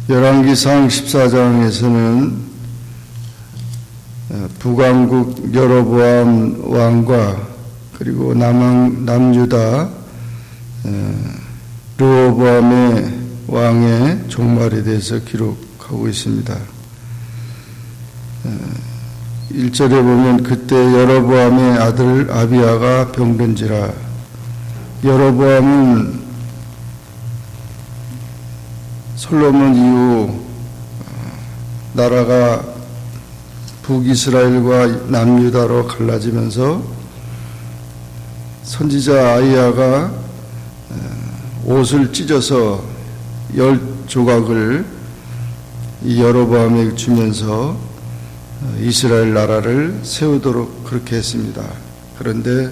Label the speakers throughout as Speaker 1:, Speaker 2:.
Speaker 1: 열왕기상 14장에서는 북왕국 여로보암 왕과 그리고 남유다 르호보암의 왕의 종말에 대해서 기록하고 있습니다. 1절에 보면 그때 여로보암의 아들 아비야가 병든지라. 여로보암은 솔로몬 이후 나라가 북이스라엘과 남유다로 갈라지면서 선지자 아이야가 옷을 찢어서 10조각을 이 여로보암에게 주면서 이스라엘 나라를 세우도록 그렇게 했습니다. 그런데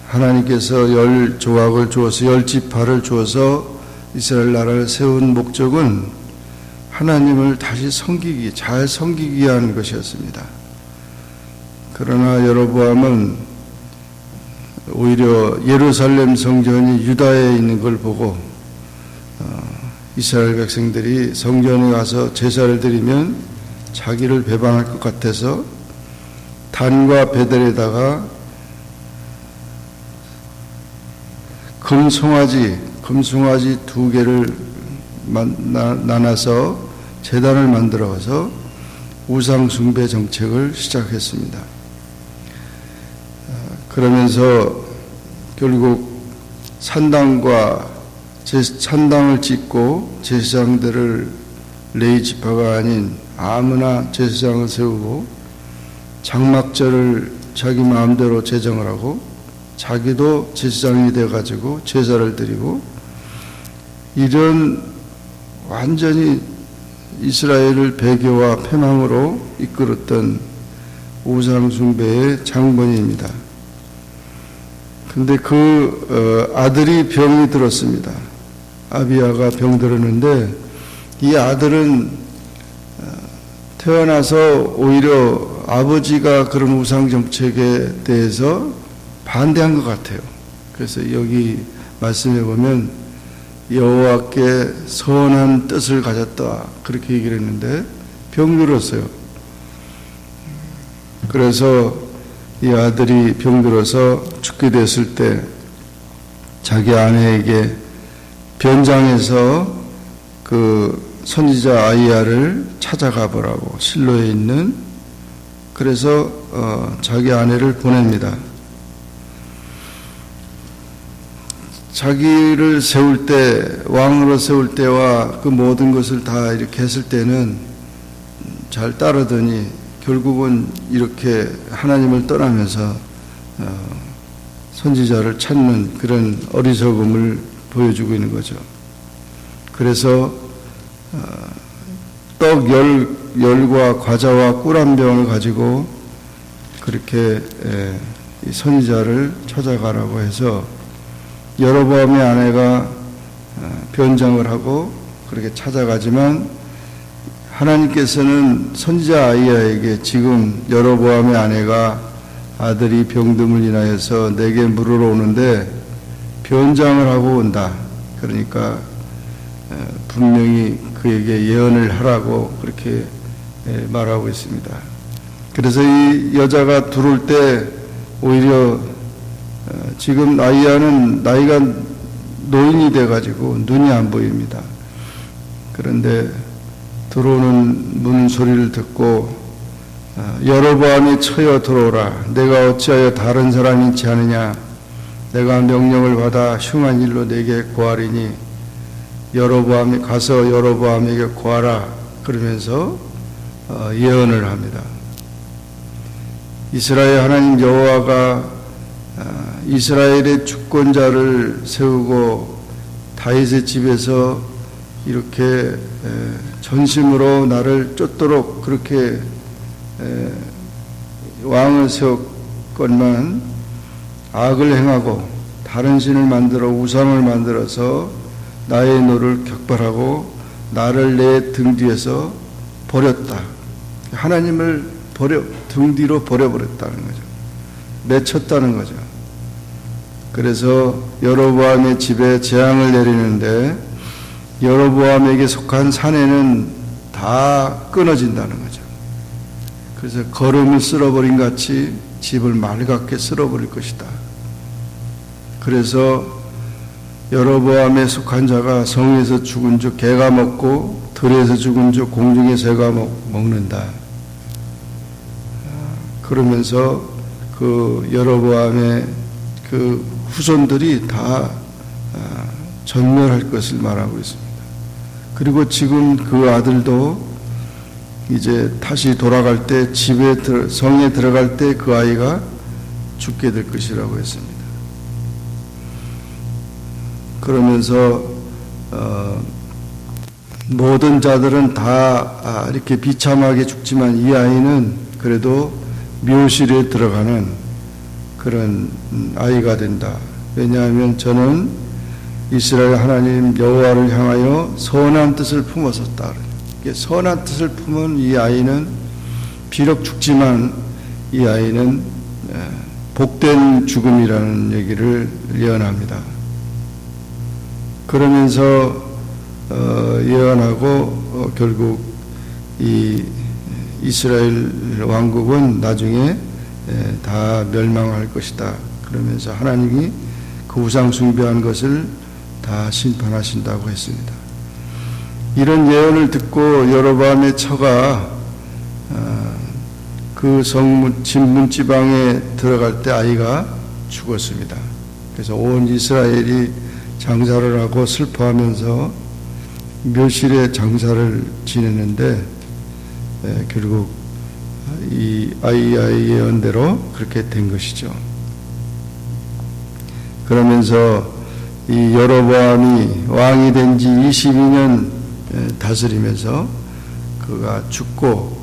Speaker 1: 하나님께서 10조각을 주어서 10지파를 주어서 이스라엘 나라를 세운 목적은 하나님을 다시 잘 섬기기 위한 것이었습니다. 그러나 여로보암은 오히려 예루살렘 성전이 유다에 있는 걸 보고 이스라엘 백성들이 성전에 가서 제사를 드리면 자기를 배반할 것 같아서 단과 베델에다가 금송아지 2개를 나눠서 제단을 만들어서 우상 숭배 정책을 시작했습니다. 그러면서 결국 산당을 짓고 제사장들을 레위 지파가 아닌 아무나 제사장을 세우고 장막절을 자기 마음대로 제정을 하고 자기도 제사장이 되어가지고 제사를 드리고 이런 완전히 이스라엘을 배교와 패망으로 이끌었던 우상 숭배의 장본인입니다. 근데 그 아들이 병이 들었습니다. 아비야가 병들었는데 이 아들은 태어나서 오히려 아버지가 그런 우상 정책에 대해서 반대한 것 같아요. 그래서 여기 말씀해 보면 여호와께 선한 뜻을 가졌다 그렇게 얘기를 했는데 병들었어요. 그래서 이 아들이 병들어서 죽게 됐을 때 자기 아내에게 변장해서 그 선지자 아이야를 찾아가 보라고 실로에 있는 그래서 자기 아내를 보냅니다. 자기를 세울 때 왕으로 세울 때와 그 모든 것을 다 이렇게 했을 때는 잘 따르더니 결국은 이렇게 하나님을 떠나면서 선지자를 찾는 그런 어리석음을 보여주고 있는 거죠. 그래서 떡 열과 과자와 꿀 한 병을 가지고 그렇게 이 선지자를 찾아가라고 해서 여로보암의 아내가 변장을 하고 그렇게 찾아가지만 하나님께서는 선지자 아이야에게 지금 여로보암의 아내가 아들이 병듦을 인하여서 내게 물으러 오는데 변장을 하고 온다. 그러니까 분명히 그에게 예언을 하라고 그렇게 말하고 있습니다. 그래서 이 여자가 들어올 때 오히려 지금 아이야는 나이가 노인이 돼가지고 눈이 안 보입니다. 그런데 들어오는 문 소리를 듣고 여로보암이 쳐여 들어오라. 내가 어찌하여 다른 사람이지 않으냐. 내가 명령을 받아 흉한 일로 내게 고하리니 여로보암이 가서 여로보암에게 고하라. 그러면서 예언을 합니다. 이스라엘 하나님 여호와가 이스라엘의 주권자를 세우고 다윗의 집에서 이렇게 전심으로 나를 쫓도록 그렇게 왕을 세웠건만 악을 행하고 다른 신을 만들어 우상을 만들어서 나의 노를 격발하고 나를 내 등 뒤에서 버렸다. 하나님을 등 뒤로 버려버렸다는 거죠. 내쳤다는 거죠. 그래서 여로보암의 집에 재앙을 내리는데 여로보암에게 속한 사내는 다 끊어진다는 거죠. 그래서 거름을 쓸어버린 같이 집을 맑게 쓸어버릴 것이다. 그래서 여로보암에 속한 자가 성에서 죽은 즉 개가 먹고 들에서 죽은 즉 공중의 새가 먹는다. 그러면서 그 여로보암의 그 후손들이 다 전멸할 것을 말하고 있습니다. 그리고 지금 그 아들도 이제 다시 돌아갈 때 성에 들어갈 때 그 아이가 죽게 될 것이라고 했습니다. 그러면서 모든 자들은 다 이렇게 비참하게 죽지만 이 아이는 그래도 묘실에 들어가는 그런 아이가 된다. 왜냐하면 저는 이스라엘 하나님 여호와를 향하여 선한 뜻을 품었었다. 선한 뜻을 품은 이 아이는 비록 죽지만 이 아이는 복된 죽음이라는 얘기를 예언합니다. 그러면서 예언하고 결국 이 이스라엘 왕국은 나중에 다 멸망할 것이다. 그러면서 하나님이 그 우상 숭배한 것을 다 심판하신다고 했습니다. 이런 예언을 듣고 여로보암의 처가 그 문지방에 들어갈 때 아이가 죽었습니다. 그래서 온 이스라엘이 장사를 하고 슬퍼하면서 묘실에 장사를 지내는데 결국 이 아이야의 예언대로 그렇게 된 것이죠. 그러면서 이 여로보암이 왕이 된 지 22년 다스리면서 그가 죽고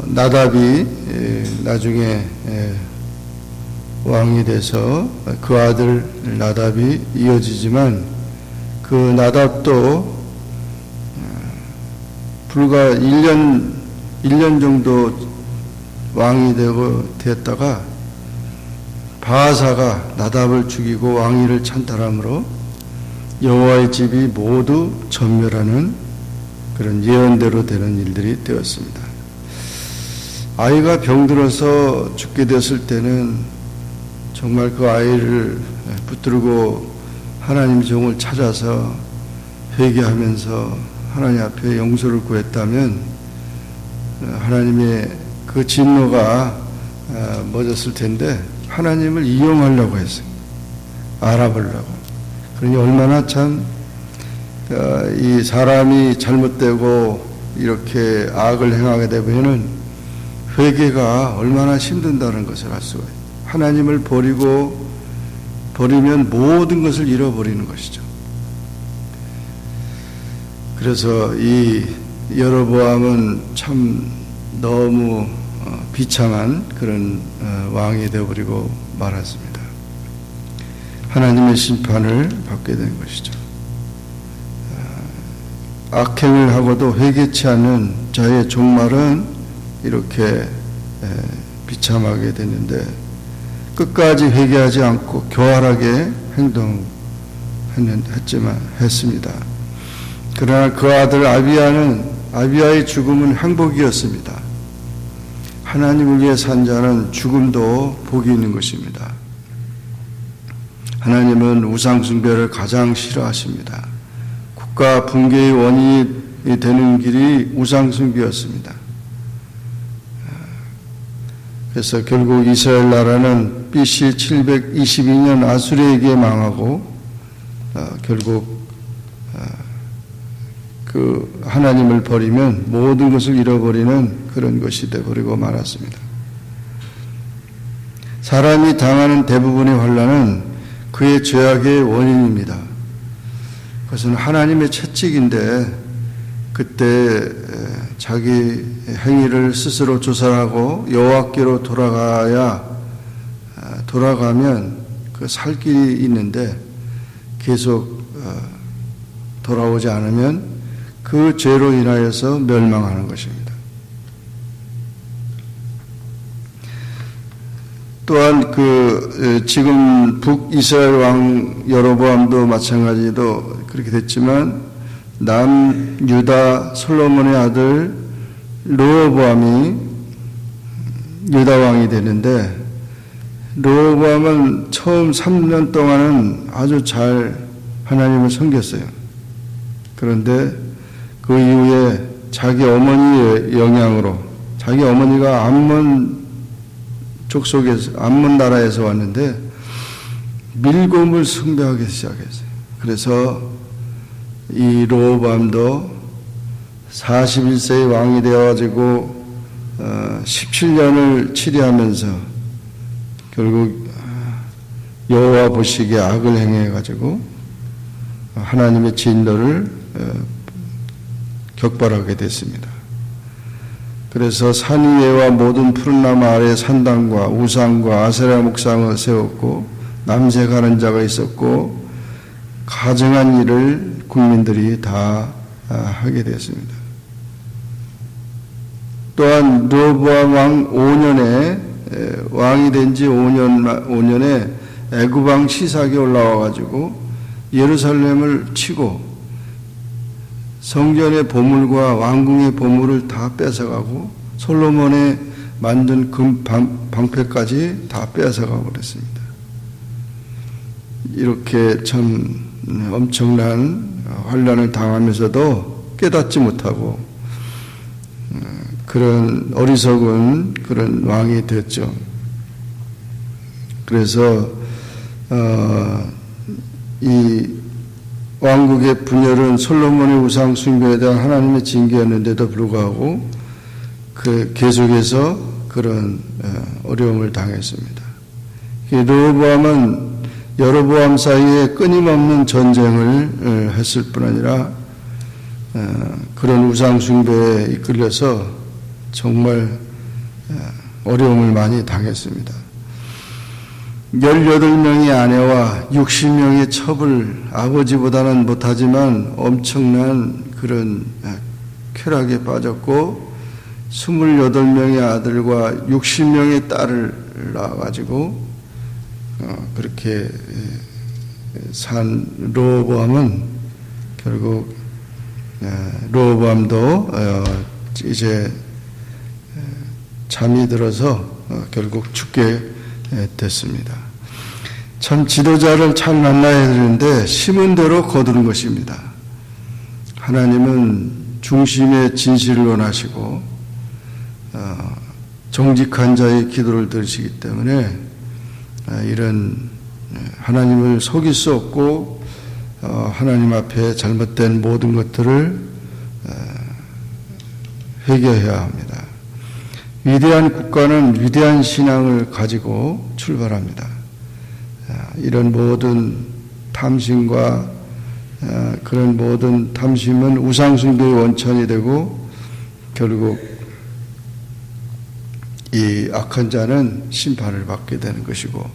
Speaker 1: 나답이 나중에 왕이 돼서 그 아들 나답이 이어지지만 그 나답도 불과 1년 정도 왕이 되었다가 바하사가 나답을 죽이고 왕위를 찬탈함으로 여호와의 집이 모두 전멸하는 그런 예언대로 되는 일들이 되었습니다. 아이가 병들어서 죽게 되었을 때는 정말 그 아이를 붙들고 하나님 종을 찾아서 회개하면서 하나님 앞에 용서를 구했다면 하나님의 그 진노가 멎었을 텐데 하나님을 이용하려고 했어요. 알아보려고. 그러니 얼마나 참 이 사람이 잘못되고 이렇게 악을 행하게 되면은 회개가 얼마나 힘든다는 것을 알 수가 있어요. 하나님을 버리면 모든 것을 잃어버리는 것이죠. 그래서 이 여로보암은 참 너무 비참한 그런 왕이 되어버리고 말았습니다. 하나님의 심판을 받게 된 것이죠. 악행을 하고도 회개치 않는 자의 종말은 이렇게 비참하게 됐는데 끝까지 회개하지 않고 교활하게 했습니다. 그러나 그 아들 아비야의 죽음은 행복이었습니다. 하나님을 위해 산 자는 죽음도 복이 있는 것입니다. 하나님은 우상 숭배를 가장 싫어하십니다. 국가 붕괴의 원인이 되는 길이 우상 숭배였습니다. 그래서 결국 이스라엘 나라는 BC 722년 아수르에게 망하고 결국 그 하나님을 버리면 모든 것을 잃어버리는 그런 것이 되어버리고 말았습니다. 사람이 당하는 대부분의 환난은 그의 죄악의 원인입니다. 그것은 하나님의 채찍인데 그때 자기 행위를 스스로 조사하고 여호와께로 돌아가면 그 살 길이 있는데 계속 돌아오지 않으면 그 죄로 인하여서 멸망하는 것입니다. 또한 지금 북이스라엘 왕 여로보암도 마찬가지로 그렇게 됐지만 남유다 솔로몬의 아들 르호보암이 유다 왕이 되는데, 르호보암은 처음 3년 동안은 아주 잘 하나님을 섬겼어요. 그런데 그 이후에 자기 어머니의 영향으로, 자기 어머니가 암몬 족속에서, 암몬 나라에서 왔는데 밀곰을 숭배하기 시작했어요. 그래서 이 르호보암도 41세의 왕이 되어가지고 17년을 치리하면서 결국 여호와 보시기에 악을 행해가지고 하나님의 진노를 격발하게 됐습니다. 그래서 산 위에와 모든 푸른 나무 아래 산당과 우상과 아세라 목상을 세웠고, 남새 가는 자가 있었고, 가증한 일을 국민들이 다 하게 되었습니다. 또한 르호보암 왕 5년에, 왕이 된 지 5년에 애굽 왕 시삭이 올라와가지고 예루살렘을 치고 성전의 보물과 왕궁의 보물을 다 뺏어가고 솔로몬의 만든 금 방패까지 다 뺏어가 버렸습니다. 이렇게 참 엄청난 환난을 당하면서도 깨닫지 못하고 그런 어리석은 그런 왕이 됐죠. 그래서 이 왕국의 분열은 솔로몬의 우상 숭배에 대한 하나님의 징계였는데도 불구하고 그 계속해서 그런 어려움을 당했습니다. 르호보암은 여로보암 사이에 끊임없는 전쟁을 했을 뿐 아니라 그런 우상 숭배에 이끌려서 정말 어려움을 많이 당했습니다. 18명의 아내와 60명의 첩을, 아버지보다는 못하지만 엄청난 그런 쾌락에 빠졌고 28명의 아들과 60명의 딸을 낳아가지고 그렇게 산 르호보암은 결국 르호보암도 이제 잠이 들어서 결국 죽게 됐습니다. 참 지도자를 잘 만나야 되는데 심은 대로 거두는 것입니다. 하나님은 중심의 진실을 원하시고 정직한 자의 기도를 들으시기 때문에 이런 하나님을 속일 수 없고 하나님 앞에 잘못된 모든 것들을 회개해야 합니다. 위대한 국가는 위대한 신앙을 가지고 출발합니다. 이런 모든 탐심과 그런 모든 탐심은 우상숭배의 원천이 되고 결국 이 악한 자는 심판을 받게 되는 것이고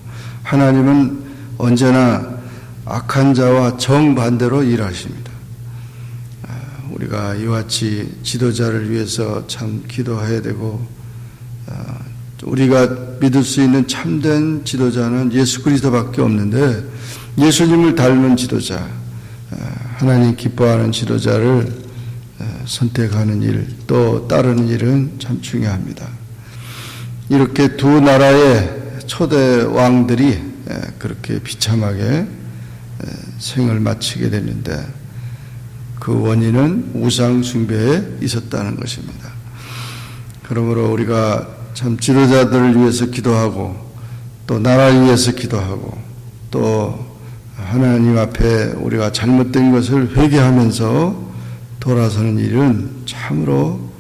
Speaker 1: 하나님은 언제나 악한 자와 정반대로 일하십니다. 우리가 이와 같이 지도자를 위해서 참 기도해야 되고 우리가 믿을 수 있는 참된 지도자는 예수 그리스도밖에 없는데 예수님을 닮은 지도자, 하나님 기뻐하는 지도자를 선택하는 일, 또 따르는 일은 참 중요합니다. 이렇게 두 나라의 초대 왕들이 그렇게 비참하게 생을 마치게 됐는데 그 원인은 우상 숭배에 있었다는 것입니다. 그러므로 우리가 참 지도자들을 위해서 기도하고 또 나라를 위해서 기도하고 또 하나님 앞에 우리가 잘못된 것을 회개하면서 돌아서는 일은 참으로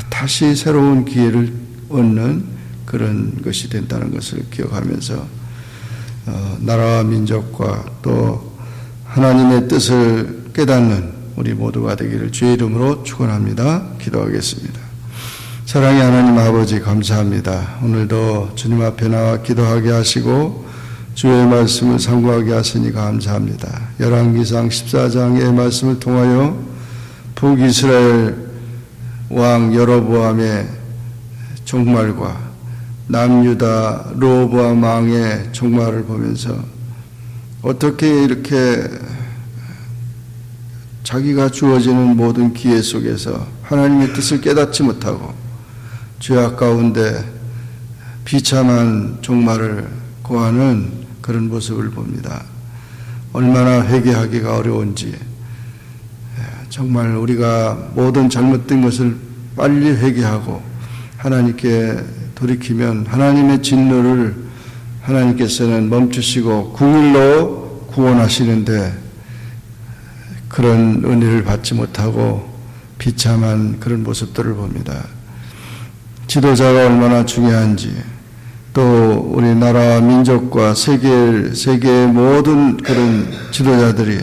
Speaker 1: 다시 새로운 기회를 얻는 그런 것이 된다는 것을 기억하면서 나라와 민족과 또 하나님의 뜻을 깨닫는 우리 모두가 되기를 주의 이름으로 축원합니다. 기도하겠습니다. 사랑의 하나님 아버지 감사합니다. 오늘도 주님 앞에 나와 기도하게 하시고 주의 말씀을 상고하게 하시니 감사합니다. 열왕기상 14장의 말씀을 통하여 북이스라엘 왕 여로보암의 종말과 남유다 르호보암 왕의 종말을 보면서 어떻게 이렇게 자기가 주어지는 모든 기회 속에서 하나님의 뜻을 깨닫지 못하고 죄악 가운데 비참한 종말을 고하는 그런 모습을 봅니다. 얼마나 회개하기가 어려운지, 정말 우리가 모든 잘못된 것을 빨리 회개하고 하나님께 돌이키면 하나님의 진노를 하나님께서는 멈추시고 궁일로 구원하시는데 그런 은혜를 받지 못하고 비참한 그런 모습들을 봅니다. 지도자가 얼마나 중요한지, 또 우리나라 민족과 세계의 모든 그런 지도자들이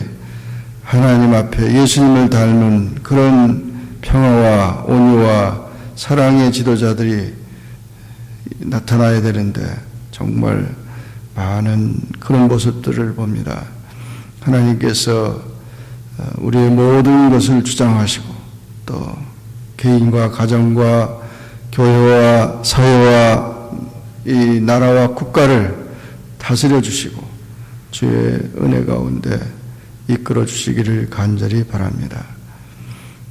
Speaker 1: 하나님 앞에 예수님을 닮은 그런 평화와 온유와 사랑의 지도자들이 나타나야 되는데 정말 많은 그런 모습들을 봅니다. 하나님께서 우리의 모든 것을 주장하시고 또 개인과 가정과 교회와 사회와 이 나라와 국가를 다스려 주시고 주의 은혜 가운데 이끌어 주시기를 간절히 바랍니다.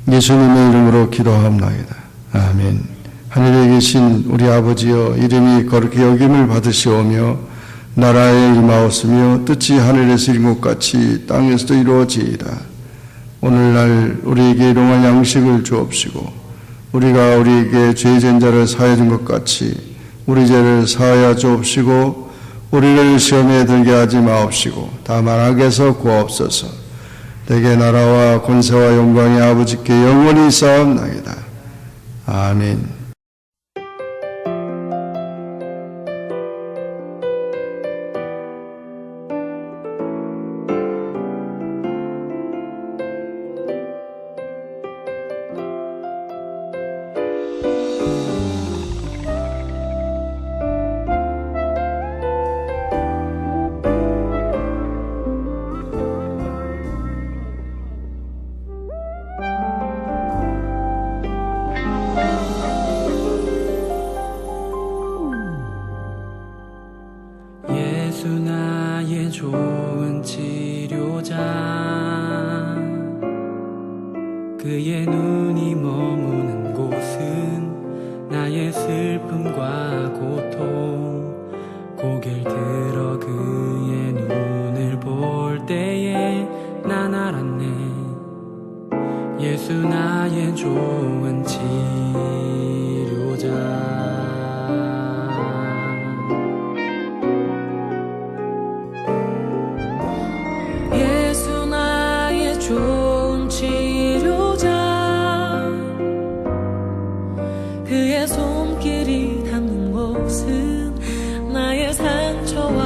Speaker 1: 예수님의 이름으로 기도하옵나이다. 아멘. 하늘에 계신 우리 아버지여, 이름이 거룩히 여김을 받으시오며 나라에 임하옵으며 뜻이 하늘에서 이룬 것 같이 땅에서도 이루어지이다. 오늘날 우리에게 일용할 양식을 주옵시고 우리가 우리에게 죄진 자를 사하여 준 것 같이 우리 죄를 사하여 주옵시고 우리를 시험에 들게 하지 마옵시고 다만 악에서 구하옵소서. 내게 나라와 권세와 영광이 아버지께 영원히 쌓옵나이다. 아멘.
Speaker 2: 예수 나의 좋은 치료자, 그의 눈이 머무는 곳은 나의 슬픔과 고통, 고개를 들어 그의 눈을 볼 때에 난 알았네. 예수 나의 좋은 치료자. 좋은 치료자, 그의 손길이 닿는 곳은 나의 상처와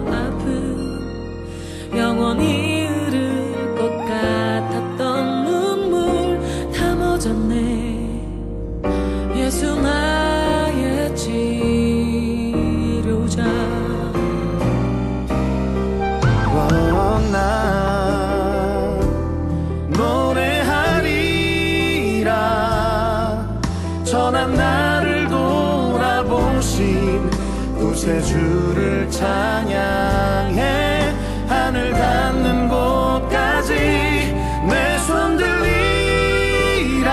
Speaker 2: 아픔, 영원히 흐를 것 같았던 눈물 다 멎었네. 예수 나의 치료자.
Speaker 3: 선한 나를 돌아보신 구세주를 찬양해 하늘 닿는 곳까지 내 손 들리라.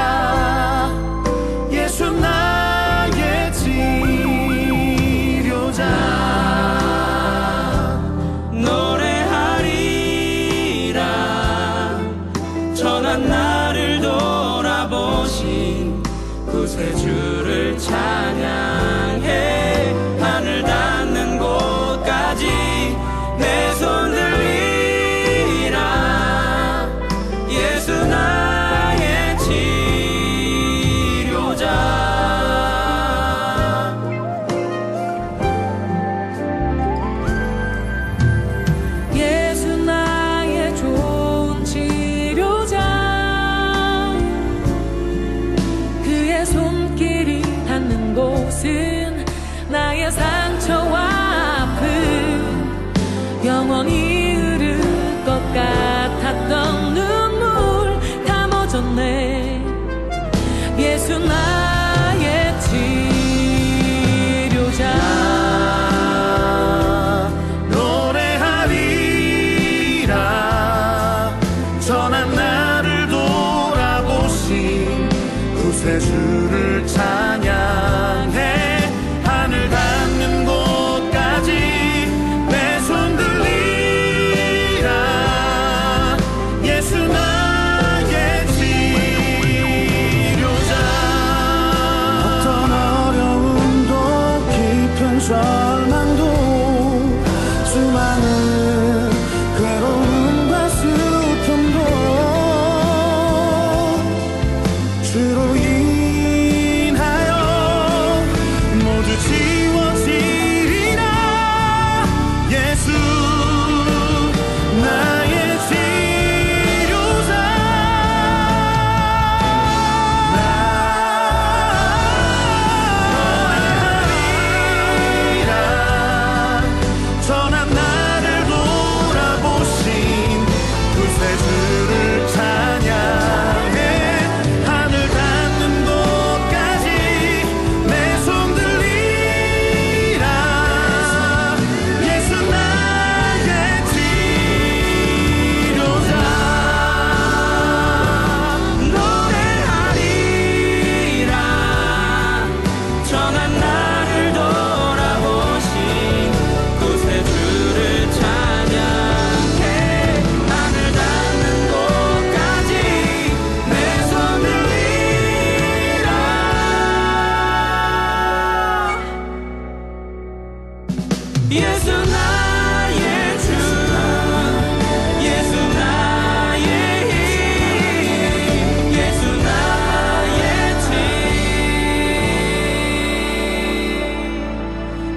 Speaker 3: 예수 나의 치료자. 노래하리라. 선한 나를 돌아보신 구세주를 찬양해 하늘 닿는 곳까지 내 손 들리라. 예수 나의 치료자. 예수 나의 좋은 치료자, 그의 손길이 닿는 곳은 나의 상처와 아픔, 영원히 흐를 것 같았던 눈물 다 멎었네. 예수 나의 치료자. 노래하리라. 선한 나를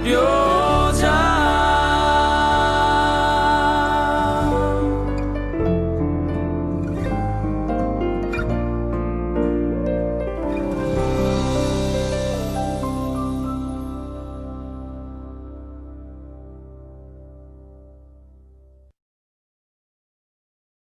Speaker 3: 려